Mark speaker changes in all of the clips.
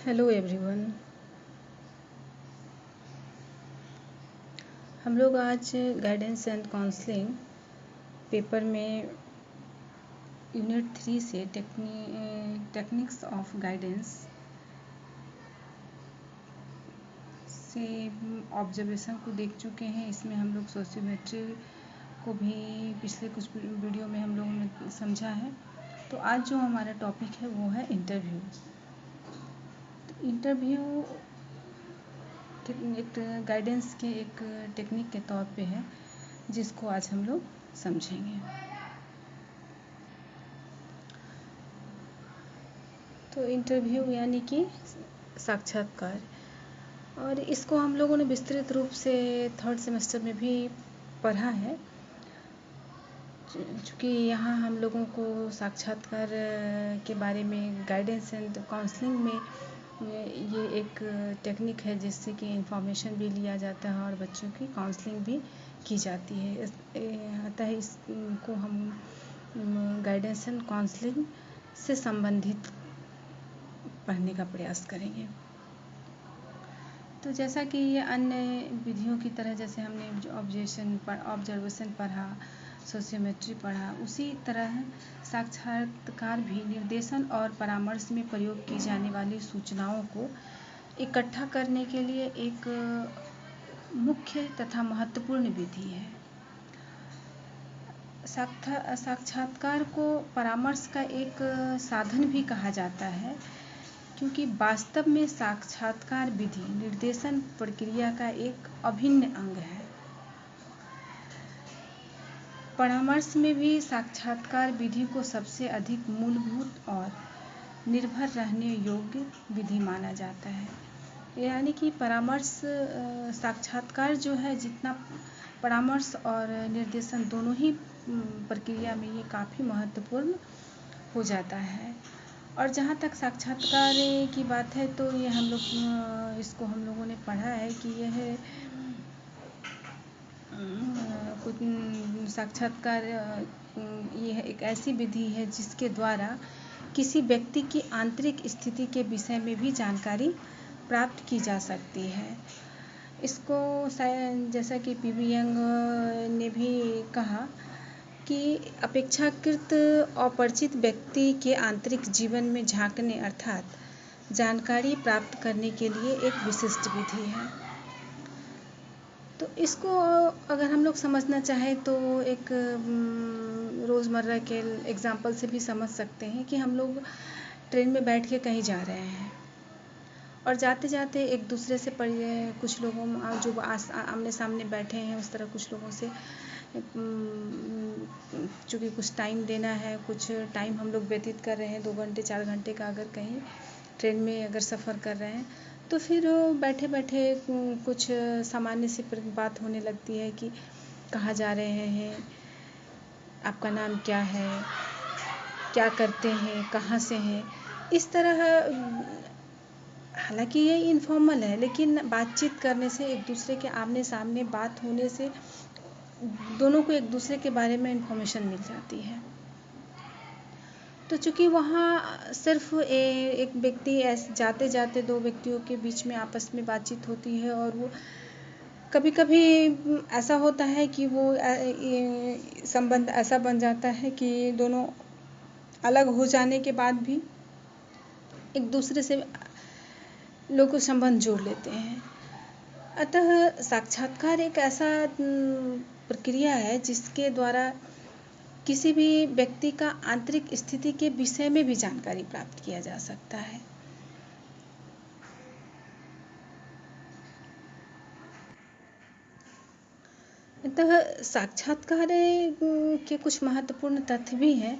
Speaker 1: Hello everyone. हम लोग आज गाइडेंस एंड काउंसलिंग पेपर में यूनिट 3 से टेक्निक्स ऑफ गाइडेंस से ऑब्जर्वेशन को देख चुके हैं। इसमें हम लोग सोशियोमेट्री को भी पिछले कुछ वीडियो में हम लोगों ने समझा है। तो आज जो हमारा टॉपिक है वो है इंटरव्यू। तो इंटरव्यू एक गाइडेंस के एक टेक्निक के तौर पे है, जिसको आज हम लोग समझेंगे। तो इंटरव्यू यानी कि साक्षात्कार, और इसको हम लोगों ने विस्तृत रूप से 3rd सेमेस्टर में भी पढ़ा है। चूँकि यहाँ हम लोगों को साक्षात्कार के बारे में गाइडेंस एंड काउंसलिंग में ये एक टेक्निक है जिससे कि इंफॉर्मेशन भी लिया जाता है और बच्चों की काउंसलिंग भी की जाती है। अतः इसको हम गाइडेंस एंड काउंसलिंग से संबंधित पढ़ने का प्रयास करेंगे। तो जैसा कि ये अन्य विधियों की तरह, जैसे हमने ऑब्जर्वेशन पढ़ा, सोशियोमेट्री पढ़ा, उसी तरह साक्षात्कार भी निर्देशन और परामर्श में प्रयोग की जाने वाली सूचनाओं को इकट्ठा करने के लिए एक मुख्य तथा महत्वपूर्ण विधि है। साक्षात्कार को परामर्श का एक साधन भी कहा जाता है, क्योंकि वास्तव में साक्षात्कार विधि निर्देशन प्रक्रिया का एक अभिन्न अंग है। परामर्श में भी साक्षात्कार विधि को सबसे अधिक मूलभूत और निर्भर रहने योग्य विधि माना जाता है। यानी कि परामर्श साक्षात्कार जो है, जितना परामर्श और निर्देशन दोनों ही प्रक्रिया में ये काफ़ी महत्वपूर्ण हो जाता है। और जहाँ तक साक्षात्कार की बात है, तो ये इसको हम लोगों ने पढ़ा है कि यह कुछ साक्षात्कार यह एक ऐसी विधि है जिसके द्वारा किसी व्यक्ति की आंतरिक स्थिति के विषय में भी जानकारी प्राप्त की जा सकती है। इसको जैसा कि पी.वी. यंग ने भी कहा कि अपेक्षाकृत अपरिचित व्यक्ति के आंतरिक जीवन में झांकने अर्थात जानकारी प्राप्त करने के लिए एक विशिष्ट विधि है। तो इसको अगर हम लोग समझना चाहें तो एक रोज़मर्रा के एग्जाम्पल से भी समझ सकते हैं कि हम लोग ट्रेन में बैठ के कहीं जा रहे हैं और जाते जाते एक दूसरे से कुछ लोगों जो आमने सामने बैठे हैं, उस तरह कुछ लोगों से चूँकि कुछ टाइम देना है, कुछ टाइम हम लोग व्यतीत कर रहे हैं, 2 घंटे 4 घंटे का अगर कहीं ट्रेन में अगर सफ़र कर रहे हैं, तो फिर बैठे बैठे कुछ सामान्य सी बात होने लगती है कि कहाँ जा रहे हैं, आपका नाम क्या है, क्या करते हैं, कहाँ से हैं। इस तरह हालांकि ये इनफॉर्मल है, लेकिन बातचीत करने से, एक दूसरे के आमने सामने बात होने से दोनों को एक दूसरे के बारे में इन्फॉर्मेशन मिल जाती है। तो चूँकि वहाँ सिर्फ एक व्यक्ति जाते जाते 2 व्यक्तियों के बीच में आपस में बातचीत होती है, और वो कभी कभी ऐसा होता है कि वो संबंध ऐसा बन जाता है कि दोनों अलग हो जाने के बाद भी एक दूसरे से लोग संबंध जोड़ लेते हैं। अतः साक्षात्कार एक ऐसा प्रक्रिया है जिसके द्वारा किसी भी व्यक्ति का आंतरिक स्थिति के विषय में भी जानकारी प्राप्त किया जा सकता है। अतः साक्षात्कार के कुछ महत्वपूर्ण तथ्य भी हैं,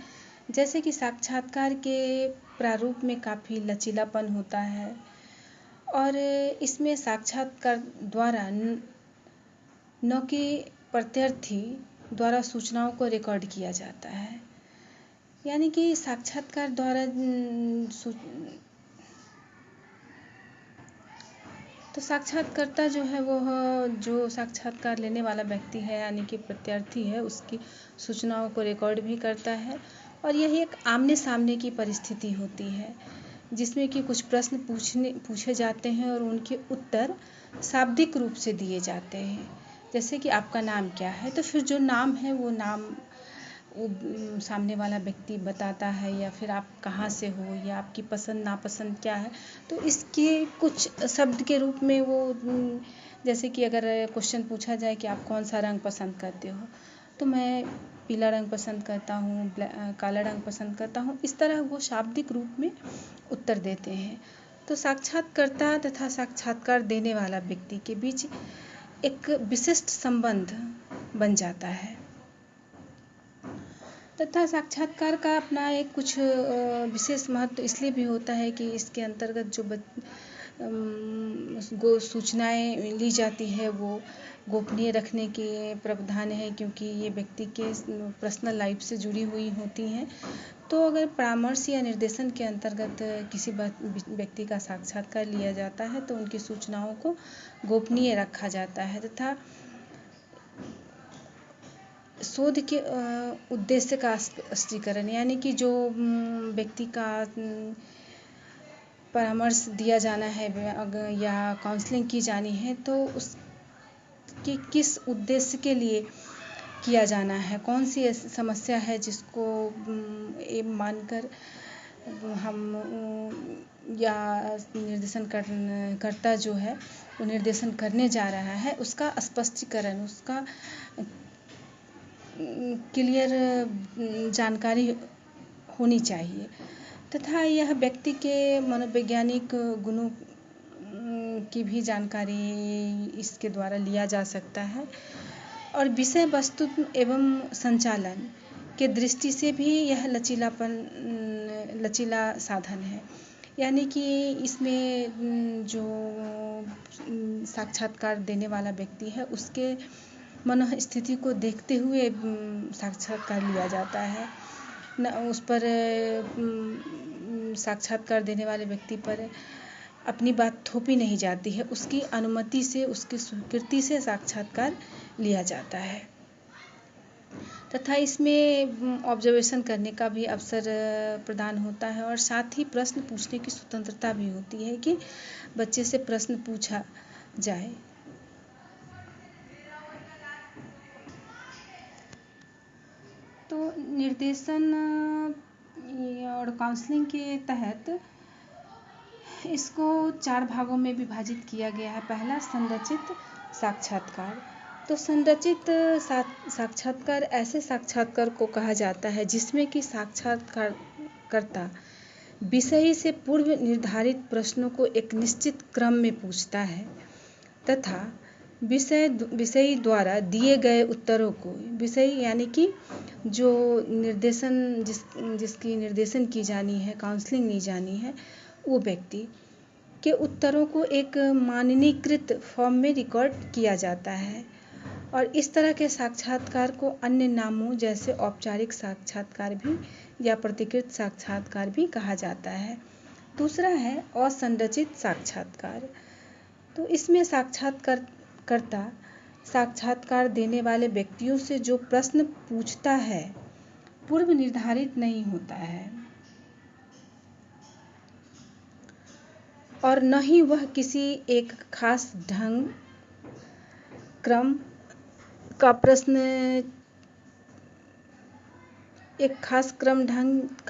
Speaker 1: जैसे कि साक्षात्कार के प्रारूप में काफ़ी लचीलापन होता है, और इसमें साक्षात्कार द्वारा न कि प्रत्यार्थी द्वारा सूचनाओं को रिकॉर्ड किया जाता है। यानी कि साक्षात्कार द्वारा तो साक्षात्कारता जो है, वो जो साक्षात्कार लेने वाला व्यक्ति है यानी कि प्रत्यार्थी है, उसकी सूचनाओं को रिकॉर्ड भी करता है। और यही एक आमने सामने की परिस्थिति होती है जिसमें कि कुछ प्रश्न पूछे जाते हैं और उनके उत्तर शाब्दिक रूप से दिए जाते हैं। जैसे कि आपका नाम क्या है, तो फिर जो नाम है वो नाम सामने वाला व्यक्ति बताता है, या फिर आप कहाँ से हो, या आपकी पसंद नापसंद क्या है। तो इसके कुछ शब्द के रूप में वो, जैसे कि अगर क्वेश्चन पूछा जाए कि आप कौन सा रंग पसंद करते हो, तो मैं पीला रंग पसंद करता हूँ, काला रंग पसंद करता हूँ, इस तरह वो शाब्दिक रूप में उत्तर देते हैं। तो साक्षात्कारकर्ता तथा साक्षात्कार देने वाला व्यक्ति के बीच एक विशिष्ट संबंध बन जाता है। तथा साक्षात्कार का अपना एक कुछ विशेष महत्व इसलिए भी होता है कि इसके अंतर्गत जो सूचनाएं ली जाती है वो गोपनीय रखने के प्रावधान है, क्योंकि ये व्यक्ति के पर्सनल लाइफ से जुड़ी हुई होती हैं। तो अगर परामर्श या निर्देशन के अंतर्गत किसी व्यक्ति का साक्षात्कार लिया जाता है तो उनकी सूचनाओं को गोपनीय रखा जाता है, तथा शोध के उद्देश्य का स्पष्टीकरण, यानी कि जो व्यक्ति का परामर्श दिया जाना है या काउंसलिंग की जानी है, तो उसकी किस उद्देश्य के लिए किया जाना है, कौन सी ऐसी समस्या है जिसको ये मानकर हम या निर्देशन करता जो है वो निर्देशन करने जा रहा है, उसका स्पष्टीकरण, उसका क्लियर जानकारी होनी चाहिए। तथा यह व्यक्ति के मनोवैज्ञानिक गुणों की भी जानकारी इसके द्वारा लिया जा सकता है, और विषय वस्तु एवं संचालन के दृष्टि से भी यह लचीला साधन है। यानी कि इसमें जो साक्षात्कार देने वाला व्यक्ति है उसके मनोस्थिति को देखते हुए साक्षात्कार लिया जाता है, न उस पर साक्षात्कार देने वाले व्यक्ति पर अपनी बात थोपी नहीं जाती है, उसकी अनुमति से, उसकी स्वीकृति से साक्षात्कार लिया जाता है। तथा इसमें ऑब्जर्वेशन करने का भी अवसर प्रदान होता है, और साथ ही प्रश्न पूछने की स्वतंत्रता भी होती है कि बच्चे से प्रश्न पूछा जाए। तो निर्देशन और काउंसलिंग के तहत इसको 4 भागों में विभाजित किया गया है। पहला, संरचित साक्षात्कार। तो संरचित साक्षात्कार ऐसे साक्षात्कार को कहा जाता है जिसमें कि साक्षात्कारकर्ता विषय से पूर्व निर्धारित प्रश्नों को एक निश्चित क्रम में पूछता है तथा विषयी द्वारा दिए गए उत्तरों को, विषयी यानी कि जो निर्देशन जिसकी निर्देशन की जानी है, काउंसलिंग ली जानी है, वो व्यक्ति के उत्तरों को एक मानकीकृत फॉर्म में रिकॉर्ड किया जाता है। और इस तरह के साक्षात्कार को अन्य नामों जैसे औपचारिक साक्षात्कार भी या प्रतिकृत साक्षात्कार भी कहा जाता है। दूसरा है असंरचित साक्षात्कार। तो इसमें साक्षात्कारकर्ता साक्षात्कार देने वाले व्यक्तियों से जो प्रश्न पूछता है पूर्व निर्धारित नहीं होता है, और न ही वह किसी एक खास ढंग क्रम का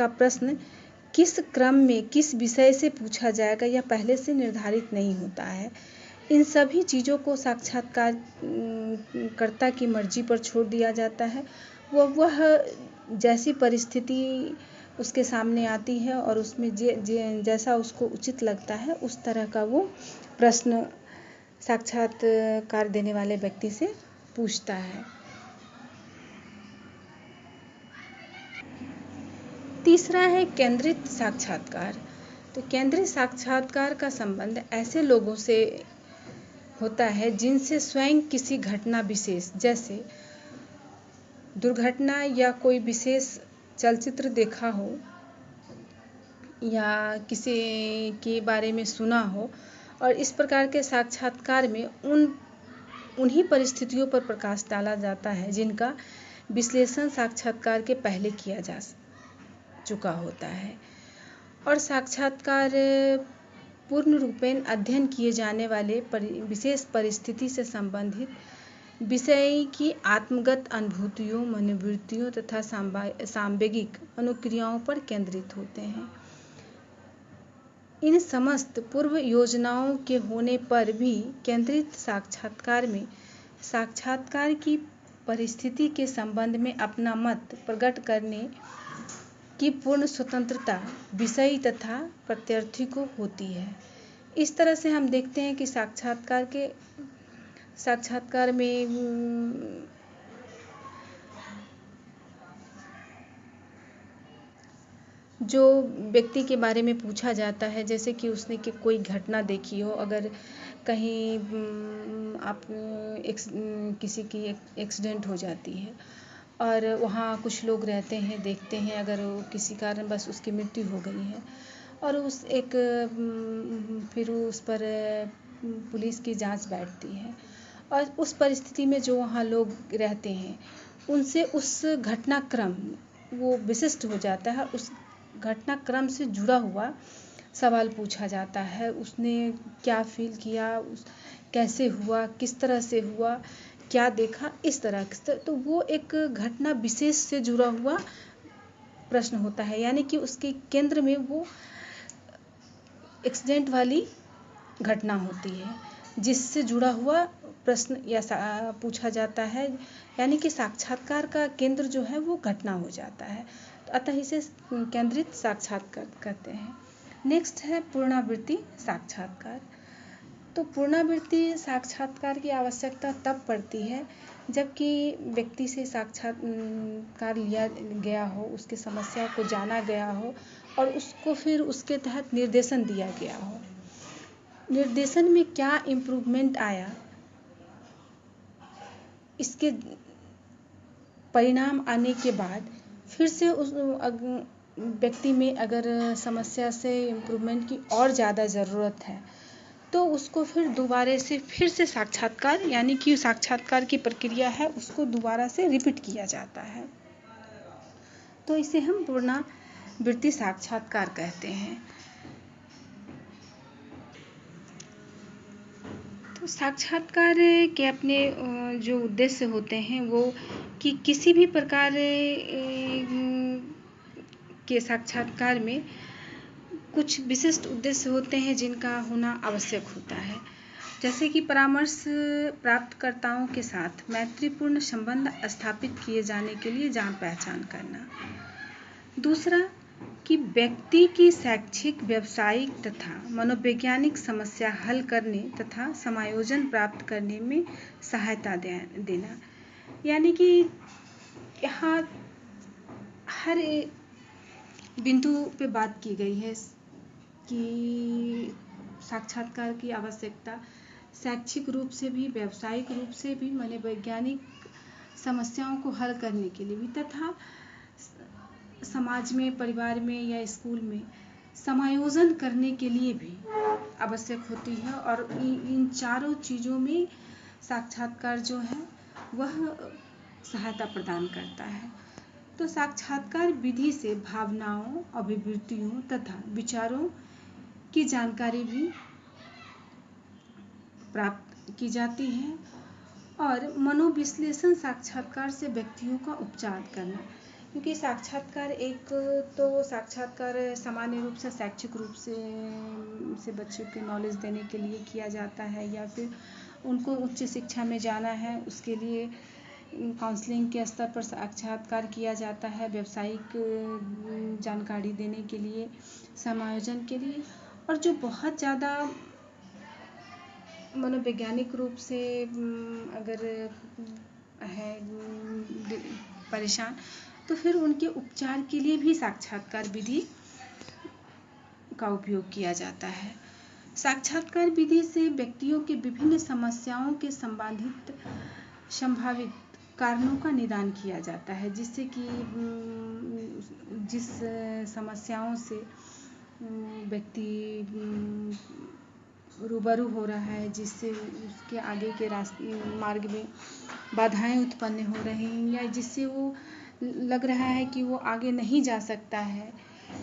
Speaker 1: प्रश्न किस क्रम में किस विषय से पूछा जाएगा यह पहले से निर्धारित नहीं होता है। इन सभी चीज़ों को साक्षात्कारकर्ता की मर्जी पर छोड़ दिया जाता है। वह जैसी परिस्थिति उसके सामने आती है और उसमें जैसा उसको उचित लगता है उस तरह का वो प्रश्न साक्षात्कार देने वाले व्यक्ति से पूछता है। तीसरा है केंद्रित साक्षात्कार। तो केंद्रित साक्षात्कार का संबंध ऐसे लोगों से होता है जिनसे स्वयं किसी घटना विशेष, जैसे दुर्घटना या कोई विशेष चलचित्र देखा हो या किसी के बारे में सुना हो, और इस प्रकार के साक्षात्कार में उन्हीं परिस्थितियों पर प्रकाश डाला जाता है जिनका विश्लेषण साक्षात्कार के पहले किया जा चुका होता है। और साक्षात्कार पूर्ण रूपेण अध्ययन किए जाने वाले विशेष परिस्थिति से संबंधित विषय की आत्मगत अनुभूतियों, मनोवृत्तियों तथा सांवेगिक अनुक्रियाओं पर केंद्रित होते हैं। इन समस्त पूर्व योजनाओं के होने पर भी केंद्रित साक्षात्कार में साक्षात्कार की परिस्थिति के संबंध में अपना मत प्रकट करने की पूर्ण स्वतंत्रता विषयी तथा प्रत्यार्थी को होती है। इस तरह से हम देखते हैं कि साक्षात्कार में जो व्यक्ति के बारे में पूछा जाता है, जैसे कि उसने कोई घटना देखी हो, अगर कहीं किसी की एक्सीडेंट हो जाती है और वहाँ कुछ लोग रहते हैं, देखते हैं, अगर किसी कारण बस उसकी मृत्यु हो गई है और फिर उस पर पुलिस की जांच बैठती है और उस परिस्थिति में जो वहाँ लोग रहते हैं उनसे उस घटनाक्रम वो विशिष्ट हो जाता है। उस घटनाक्रम से जुड़ा हुआ सवाल पूछा जाता है, उसने क्या फील किया, कैसे हुआ, किस तरह से हुआ, क्या देखा, इस तरह तो वो एक घटना विशेष से जुड़ा हुआ प्रश्न होता है, यानी कि उसके केंद्र में वो एक्सीडेंट वाली घटना होती है जिससे जुड़ा हुआ प्रश्न या पूछा जाता है, यानी कि साक्षात्कार का केंद्र जो है वो घटना हो जाता है। तो अतः इसे केंद्रित साक्षात्कार कहते हैं। नेक्स्ट है पूर्णावृत्ति साक्षात्कार। तो पूर्णावृत्ति साक्षात्कार की आवश्यकता तब पड़ती है जबकि व्यक्ति से साक्षात्कार लिया गया हो, उसकी समस्या को जाना गया हो और उसको फिर उसके तहत निर्देशन दिया गया हो। निर्देशन में क्या इम्प्रूवमेंट आया, इसके परिणाम आने के बाद फिर से उस व्यक्ति में अगर समस्या से इम्प्रूवमेंट की और ज़्यादा ज़रूरत है तो उसको फिर से साक्षात्कार, यानी कि साक्षात्कार की प्रक्रिया है उसको दोबारा से रिपीट किया जाता है। तो इसे हम पुनरावृत्ति साक्षात्कार कहते हैं। तो साक्षात्कार के अपने जो उद्देश्य होते हैं वो कि किसी भी प्रकार के साक्षात्कार में कुछ विशिष्ट उद्देश्य होते हैं जिनका होना आवश्यक होता है, जैसे कि परामर्श प्राप्तकर्ताओं के साथ मैत्रीपूर्ण संबंध स्थापित किए जाने के लिए जान पहचान करना। दूसरा कि व्यक्ति की शैक्षिक, व्यावसायिक तथा मनोवैज्ञानिक समस्या हल करने तथा समायोजन प्राप्त करने में सहायता देना, यानी कि यहाँ हर बिंदु पे बात की गई है कि साक्षात्कार की आवश्यकता शैक्षिक रूप से भी, व्यावसायिक रूप से भी, मनोवैज्ञानिक समस्याओं को हल करने के लिए भी तथा समाज में, परिवार में या स्कूल में समायोजन करने के लिए भी आवश्यक होती है। और इन चारों चीज़ों में साक्षात्कार जो है वह सहायता प्रदान करता है। तो साक्षात्कार विधि से भावनाओं, अभिव्यक्तियों तथा विचारों की जानकारी भी प्राप्त की जाती है। और मनोविश्लेषण साक्षात्कार से व्यक्तियों का उपचार करना, क्योंकि साक्षात्कार सामान्य रूप से शैक्षिक रूप से बच्चों के नॉलेज देने के लिए किया जाता है, या फिर उनको उच्च शिक्षा में जाना है उसके लिए काउंसलिंग के स्तर पर साक्षात्कार किया जाता है, व्यावसायिक जानकारी देने के लिए, समायोजन के लिए। और जो बहुत ज़्यादा मनोवैज्ञानिक रूप से अगर है परेशान तो फिर उनके उपचार के लिए भी साक्षात्कार विधि का उपयोग किया जाता है। साक्षात्कार विधि से व्यक्तियों के विभिन्न समस्याओं के संभावित कारणों का निदान किया जाता है, जिससे कि जिस समस्याओं से व्यक्ति रूबरू हो रहा है, जिससे उसके आगे के मार्ग में बाधाएं उत्पन्न हो रही हैं, या जिससे वो लग रहा है कि वो आगे नहीं जा सकता है,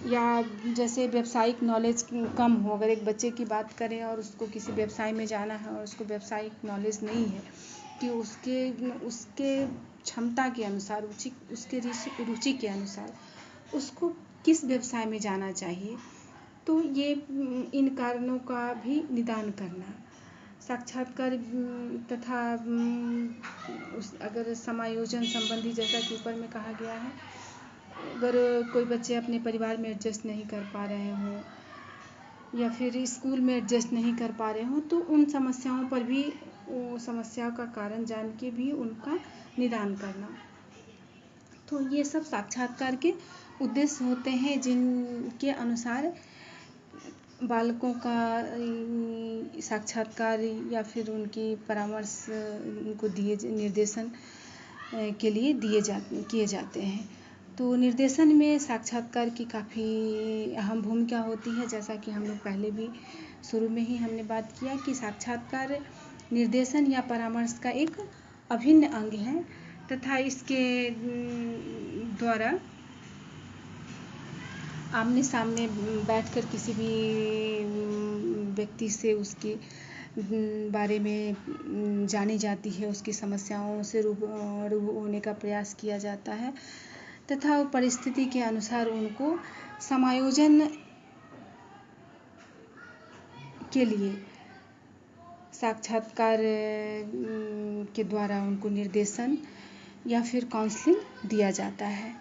Speaker 1: या जैसे व्यावसायिक नॉलेज कम हो, अगर एक बच्चे की बात करें और उसको किसी व्यवसाय में जाना है और उसको व्यावसायिक नॉलेज नहीं है कि उसके क्षमता के अनुसार, उसके रुचि के अनुसार उसको किस व्यवसाय में जाना चाहिए, तो ये इन कारणों का भी निदान करना, साक्षात्कार तथा अगर समायोजन संबंधी, जैसा कि ऊपर में कहा गया है, अगर कोई बच्चे अपने परिवार में एडजस्ट नहीं कर पा रहे हों या फिर स्कूल में एडजस्ट नहीं कर पा रहे हों, तो उन समस्याओं पर भी, समस्याओं का कारण जान के भी उनका निदान करना। तो ये सब साक्षात्कार के उद्देश्य होते हैं, जिनके अनुसार बालकों का साक्षात्कार या फिर उनकी परामर्श उनको निर्देशन के लिए किए जाते हैं। तो निर्देशन में साक्षात्कार की काफ़ी अहम भूमिका होती है, जैसा कि हम लोग पहले भी शुरू में ही हमने बात किया कि साक्षात्कार निर्देशन या परामर्श का एक अभिन्न अंग है तथा इसके द्वारा आमने सामने बैठकर किसी भी व्यक्ति से उसके बारे में जानी जाती है, उसकी समस्याओं से रूबरू होने का प्रयास किया जाता है तथा परिस्थिति के अनुसार उनको समायोजन के लिए साक्षात्कार के द्वारा उनको निर्देशन या फिर काउंसलिंग दिया जाता है।